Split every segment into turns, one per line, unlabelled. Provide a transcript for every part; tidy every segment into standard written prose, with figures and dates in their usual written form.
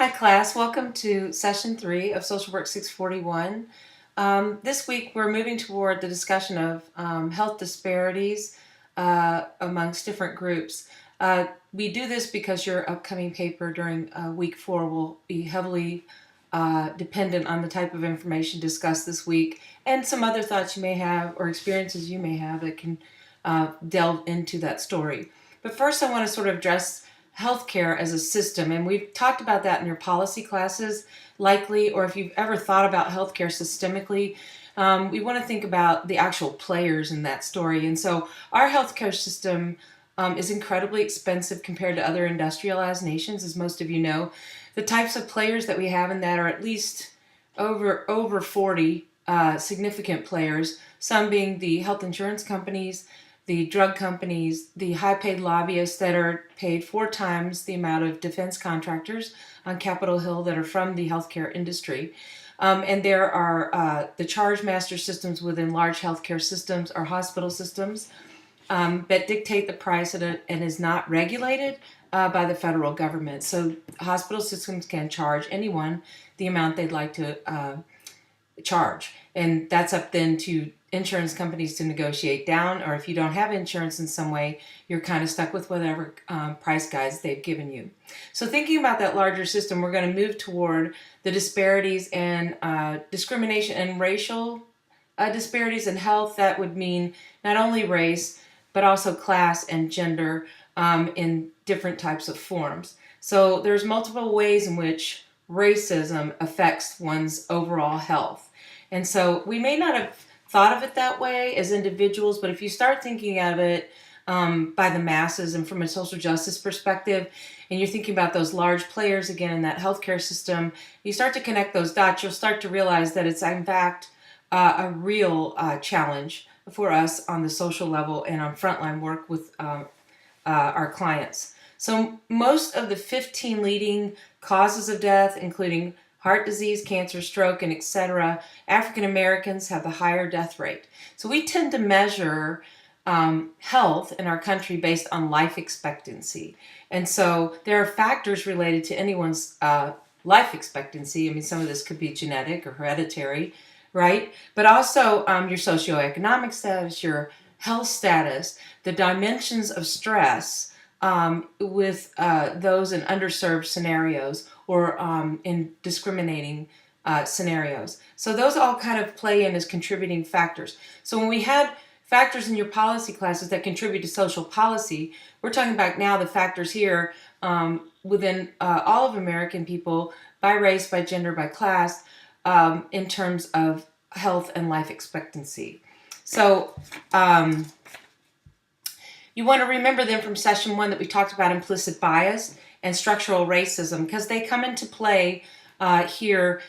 Hi class, welcome to session 3 of Social Work 641. This week we're moving toward the discussion of health disparities amongst different groups. We do this because your upcoming paper during week 4 will be heavily dependent on the type of information discussed this week and some other thoughts you may have or experiences you may have that can delve into that story. But first I want to sort of address healthcare as a system, and we've talked about that in your policy classes likely, or if you've ever thought about healthcare systemically. We want to think about the actual players in that story. And so our healthcare system is incredibly expensive compared to other industrialized nations, as most of you know. The types of players that we have in that are at least over 40 significant players, some being the health insurance companies, the drug companies, the high-paid lobbyists that are paid 4 times the amount of defense contractors on Capitol Hill that are from the healthcare industry. And there are the charge master systems within large healthcare systems or hospital systems that dictate the price and is not regulated by the federal government. So hospital systems can charge anyone the amount they'd like to charge. And that's up then to insurance companies to negotiate down, or if you don't have insurance in some way, you're kind of stuck with whatever price guides they've given you. So thinking about that larger system, we're going to move toward the disparities and discrimination and racial disparities in health. That would mean not only race, but also class and gender in different types of forms. So there's multiple ways in which racism affects one's overall health. And so we may not have thought of it that way as individuals, but if you start thinking of it by the masses and from a social justice perspective, and you're thinking about those large players again in that healthcare system, you start to connect those dots, you'll start to realize that it's in fact a real challenge for us on the social level and on frontline work with our clients. So most of the 15 leading causes of death, including heart disease, cancer, stroke, and etc., African Americans have the higher death rate. So we tend to measure health in our country based on life expectancy. And so there are factors related to anyone's life expectancy. I mean, some of this could be genetic or hereditary, right? But also your socioeconomic status, your health status, the dimensions of stress with those in underserved scenarios or in discriminating scenarios. So those all kind of play in as contributing factors. So when we had factors in your policy classes that contribute to social policy, we're talking about now the factors here within all of American people by race, by gender, by class, in terms of health and life expectancy. So you want to remember then from session 1 that we talked about implicit bias and structural racism because they come into play here.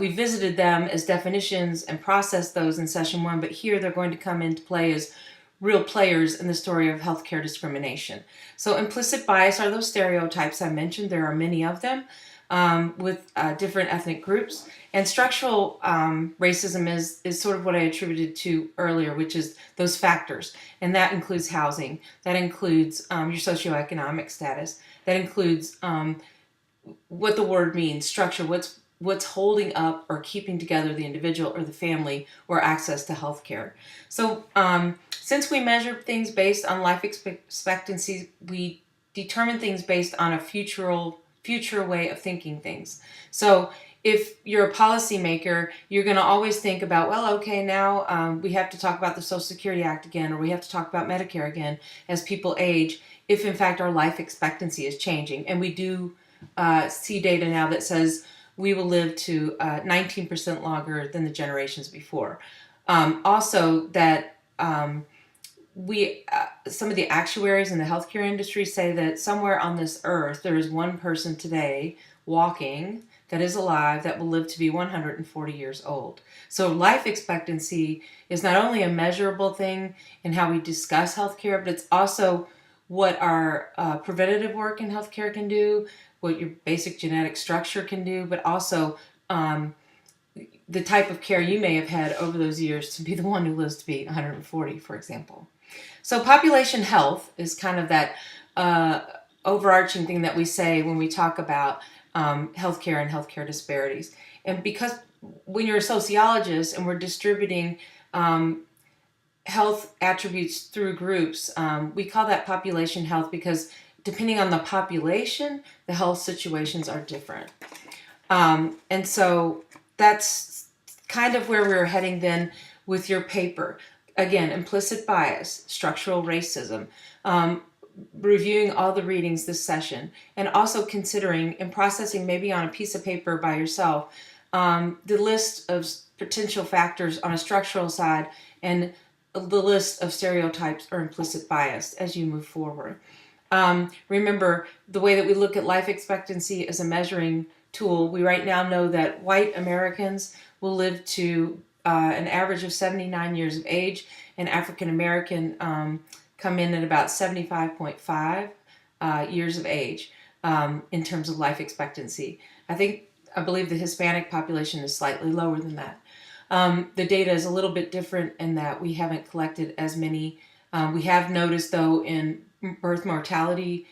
We visited them as definitions and processed those in session 1, but here they're going to come into play as real players in the story of healthcare discrimination. So implicit bias are those stereotypes I mentioned. There are many of them with different ethnic groups. And structural racism is sort of what I attributed to earlier, which is those factors. And that includes housing. That includes your socioeconomic status. That includes what the word means, structure, what's holding up or keeping together the individual or the family or access to health care. So since we measure things based on life expectancy, we determine things based on a future way of thinking things. So if you're a policymaker, you're going to always think about, well, okay, now we have to talk about the Social Security Act again, or we have to talk about Medicare again as people age, if in fact our life expectancy is changing. And we do see data now that says we will live to 19% longer than the generations before. Also that some of the actuaries in the healthcare industry say that somewhere on this earth there is one person today walking that is alive that will live to be 140 years old. So life expectancy is not only a measurable thing in how we discuss healthcare, but it's also what our preventative work in healthcare can do, what your basic genetic structure can do, but also the type of care you may have had over those years to be the one who lives to be 140, for example. So population health is kind of that overarching thing that we say when we talk about healthcare and healthcare disparities. And because when you're a sociologist and we're distributing health attributes through groups, we call that population health because depending on the population, the health situations are different. And so that's kind of where we're heading then with your paper. Again, implicit bias, structural racism, reviewing all the readings this session, and also considering and processing maybe on a piece of paper by yourself the list of potential factors on a structural side and the list of stereotypes or implicit bias as you move forward. Remember, the way that we look at life expectancy as a measuring tool, we right now know that white Americans will live to an average of 79 years of age, and African American come in at about 75.5 years of age in terms of life expectancy. I believe the Hispanic population is slightly lower than that. The data is a little bit different in that we haven't collected as many. We have noticed, though, in birth mortality,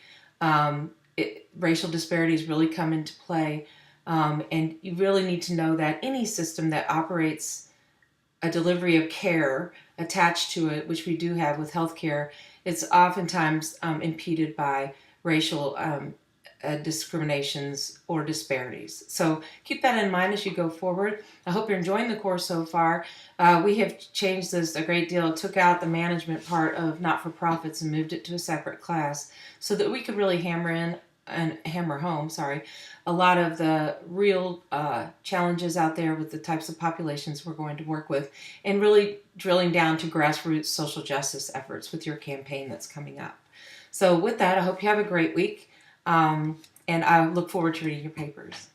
racial disparities really come into play. And you really need to know that any system that operates a delivery of care attached to it, which we do have with healthcare, it's oftentimes impeded by racial discriminations or disparities. So keep that in mind as you go forward. I hope you're enjoying the course so far. We have changed this a great deal, took out the management part of not-for-profits and moved it to a separate class so that we could really hammer home a lot of the real challenges out there with the types of populations we're going to work with, and really drilling down to grassroots social justice efforts with your campaign that's coming up. So with that, I hope you have a great week, and I look forward to reading your papers.